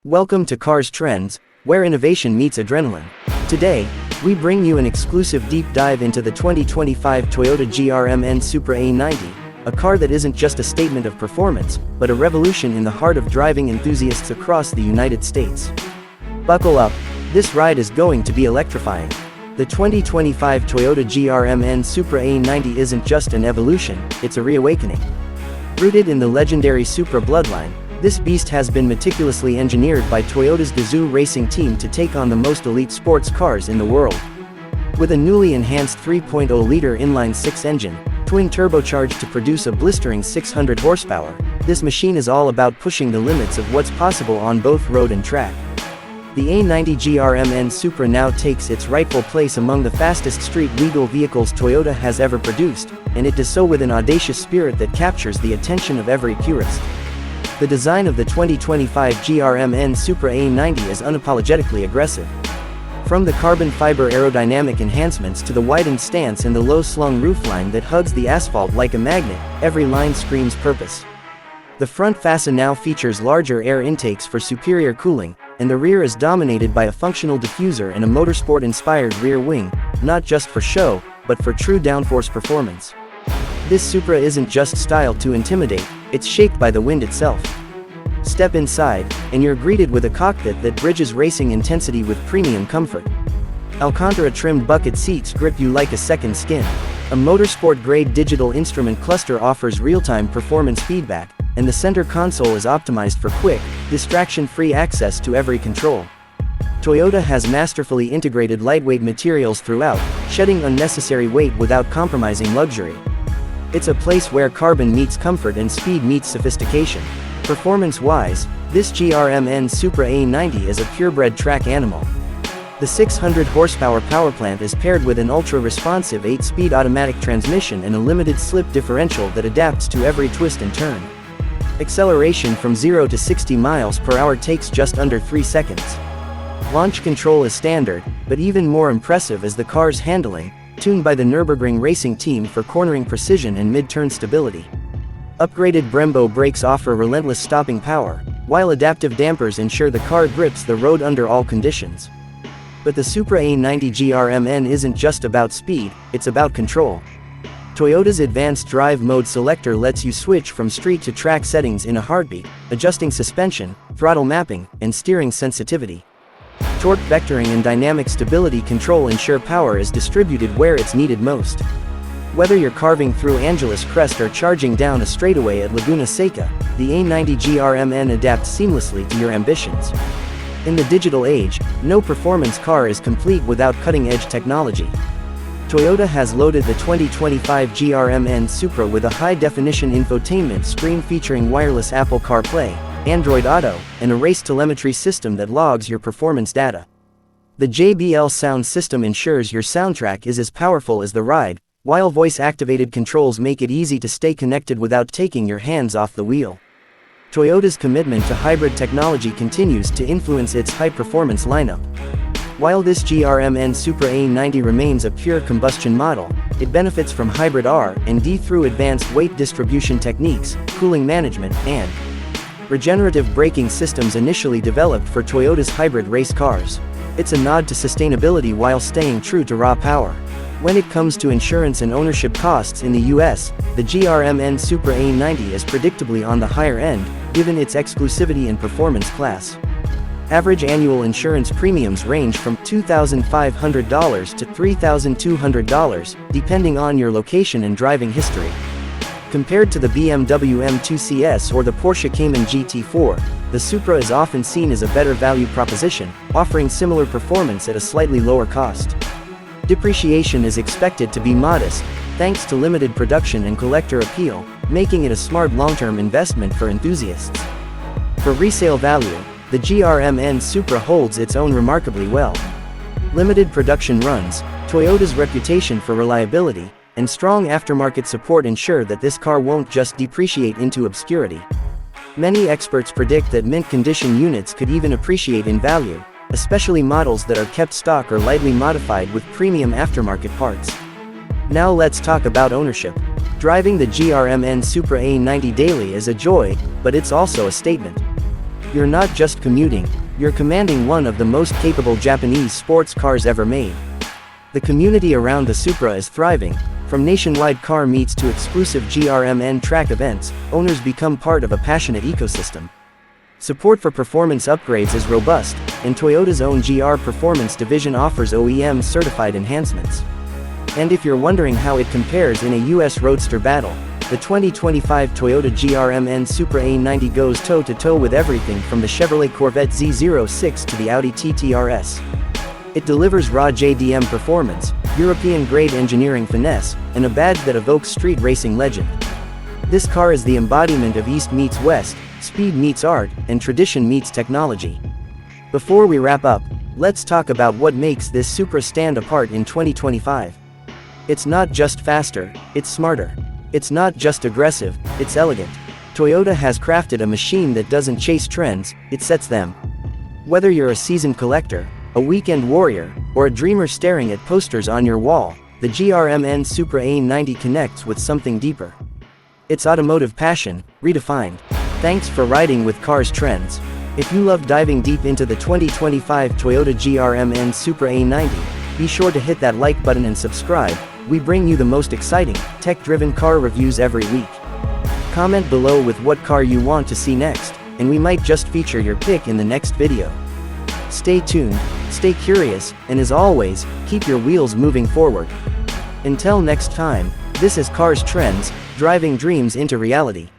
Welcome to Carz Trends, where innovation meets adrenaline. Today, we bring you an exclusive deep dive into the 2025 Toyota GR Supra A90, a car that isn't just a statement of performance, but a revolution in the heart of driving enthusiasts across the United States. Buckle up, this ride is going to be electrifying. The 2025 Toyota GR Supra A90 isn't just an evolution, it's a reawakening. Rooted in the legendary Supra bloodline, this beast has been meticulously engineered by Toyota's Gazoo racing team to take on the most elite sports cars in the world. With a newly enhanced 3.0-liter inline-six engine, twin turbocharged to produce a blistering 600 horsepower, this machine is all about pushing the limits of what's possible on both road and track. The A90 GR Supra now takes its rightful place among the fastest street-legal vehicles Toyota has ever produced, and it does so with an audacious spirit that captures the attention of every purist. The design of the 2025 GR Supra A90 is unapologetically aggressive. From the carbon fiber aerodynamic enhancements to the widened stance and the low-slung roofline that hugs the asphalt like a magnet, every line screams purpose. The front fascia now features larger air intakes for superior cooling, and the rear is dominated by a functional diffuser and a motorsport-inspired rear wing, not just for show, but for true downforce performance. This Supra isn't just styled to intimidate, it's shaped by the wind itself. Step inside, and you're greeted with a cockpit that bridges racing intensity with premium comfort. Alcantara-trimmed bucket seats grip you like a second skin. A motorsport-grade digital instrument cluster offers real-time performance feedback, and the center console is optimized for quick, distraction-free access to every control. Toyota has masterfully integrated lightweight materials throughout, shedding unnecessary weight without compromising luxury. It's a place where carbon meets comfort and speed meets sophistication. Performance-wise, this GR Supra A90 is a purebred track animal. The 600 horsepower powerplant is paired with an ultra-responsive 8-speed automatic transmission and a limited slip differential that adapts to every twist and turn. Acceleration from 0 to 60 miles per hour takes just under 3 seconds. Launch control is standard, but even more impressive is the car's handling, tuned by the Nürburgring racing team for cornering precision and mid-turn stability. Upgraded Brembo brakes offer relentless stopping power, while adaptive dampers ensure the car grips the road under all conditions. But the Supra A90 GR isn't just about speed, it's about control. Toyota's advanced drive mode selector lets you switch from street to track settings in a heartbeat, adjusting suspension, throttle mapping, and steering sensitivity. Torque vectoring and dynamic stability control ensure power is distributed where it's needed most. Whether you're carving through Angeles Crest or charging down a straightaway at Laguna Seca, the A90 GR adapts seamlessly to your ambitions. In the digital age, no performance car is complete without cutting-edge technology. Toyota has loaded the 2025 GR Supra with a high-definition infotainment screen featuring wireless Apple CarPlay, Android Auto, and a race telemetry system that logs your performance data. The JBL sound system ensures your soundtrack is as powerful as the ride, while voice-activated controls make it easy to stay connected without taking your hands off the wheel. Toyota's commitment to hybrid technology continues to influence its high-performance lineup. While this GR Supra A90 remains a pure combustion model, it benefits from hybrid R&D through advanced weight distribution techniques, cooling management, and regenerative braking systems initially developed for Toyota's hybrid race cars. It's a nod to sustainability while staying true to raw power. When it comes to insurance and ownership costs in the US, the GR Supra A90 is predictably on the higher end, given its exclusivity and performance class. Average annual insurance premiums range from $2,500 to $3,200, depending on your location and driving history. Compared to the BMW M2 CS or the Porsche Cayman GT4, the Supra is often seen as a better value proposition, offering similar performance at a slightly lower cost. Depreciation is expected to be modest, thanks to limited production and collector appeal, making it a smart long-term investment for enthusiasts. For resale value, the GR Supra holds its own remarkably well. Limited production runs, Toyota's reputation for reliability, and strong aftermarket support ensure that this car won't just depreciate into obscurity. Many experts predict that mint-condition units could even appreciate in value, especially models that are kept stock or lightly modified with premium aftermarket parts. Now let's talk about ownership. Driving the GR Supra A90 daily is a joy, but it's also a statement. You're not just commuting, you're commanding one of the most capable Japanese sports cars ever made. The community around the Supra is thriving. From nationwide car meets to exclusive GRMN track events, owners become part of a passionate ecosystem. Support for performance upgrades is robust, and Toyota's own GR Performance division offers OEM-certified enhancements. And if you're wondering how it compares in a US roadster battle, the 2025 Toyota GR Supra A90 goes toe-to-toe with everything from the Chevrolet Corvette Z4 to the Audi TT RS. It delivers raw JDM performance, European-grade engineering finesse, and a badge that evokes street racing legend. This car is the embodiment of East meets West, speed meets art, and tradition meets technology. Before we wrap up, let's talk about what makes this Supra stand apart in 2025. It's not just faster, it's smarter. It's not just aggressive, it's elegant. Toyota has crafted a machine that doesn't chase trends, it sets them. Whether you're a seasoned collector, a weekend warrior, or a dreamer staring at posters on your wall, the GR Supra A90 connects with something deeper. It's automotive passion, redefined. Thanks for riding with Carz Trends. If you love diving deep into the 2025 Toyota GR Supra A90, be sure to hit that like button and subscribe. We bring you the most exciting, tech-driven car reviews every week. Comment below with what car you want to see next, and we might just feature your pick in the next video. Stay tuned, stay curious, and as always, keep your wheels moving forward. Until next time, this is Carz Trends, driving dreams into reality.